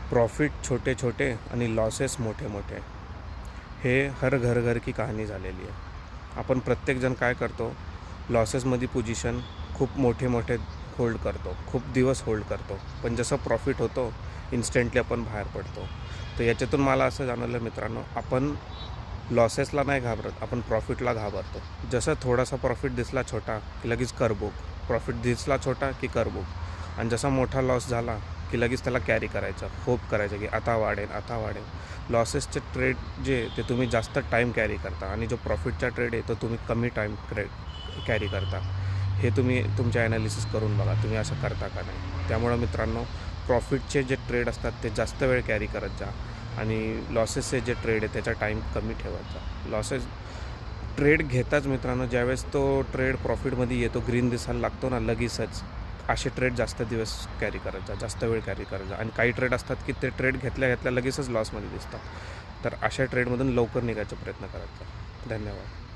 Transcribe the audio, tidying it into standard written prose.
Profit छोटे छोटे आणि लॉसेस मोठे मोठे, हे हर घर की कहाणी झालेली आहे. आपण प्रत्येकजण काय करतो, लॉसेसमध्ये पोझिशन खूप मोठे मोठे होल्ड करतो, खूप दिवस होल्ड करतो, पण जसं प्रॉफिट होतो इन्स्टंटली आपण बाहेर पडतो. तर याच्यातून मला असं जाणवलं मित्रांनो, आपण लॉसेसला नाही घाबरत, आपण प्रॉफिटला घाबरतो. जसं थोडासा प्रॉफिट दिसला छोटा की लगेच कर बुक, प्रॉफिट दिसला छोटा की कर बुक, आणि जसा मोठा लॉस झाला की लगेच त्याला कॅरी करायचं, होप करायचं की आता वाढेल आता वाढेल. लॉसेसचे ट्रेड जे ते तुम्ही जास्त टाईम कॅरी करता, आणि जो प्रॉफिटचा ट्रेड आहे तो तुम्ही कमी टाईम कॅरी करता. हे तुम्ही तुमच्या ॲनालिसिस करून बघा, तुम्ही असं करता का नाही. त्यामुळं मित्रांनो, प्रॉफिटचे जे ट्रेड असतात ते जास्त वेळ कॅरी करत जा, आणि लॉसेसचे जे ट्रेड आहे त्याचा टाईम कमी ठेवत जा. लॉसेस ट्रेड घेताच मित्रांनो, ज्यावेळेस तो ट्रेड प्रॉफिटमध्ये येतो, ग्रीन दिसायला लागतो ना, लगेचच असे ट्रेड जास्त दिवस कॅरी करत जा, जास्त वेळ कॅरी करत जा. आणि काही ट्रेड असतात की ते ट्रेड घेतल्या घेतल्या लगेचच लॉसमध्ये दिसतात. तर अशा ट्रेडमधून लवकर निघायचा प्रयत्न करत जा. धन्यवाद.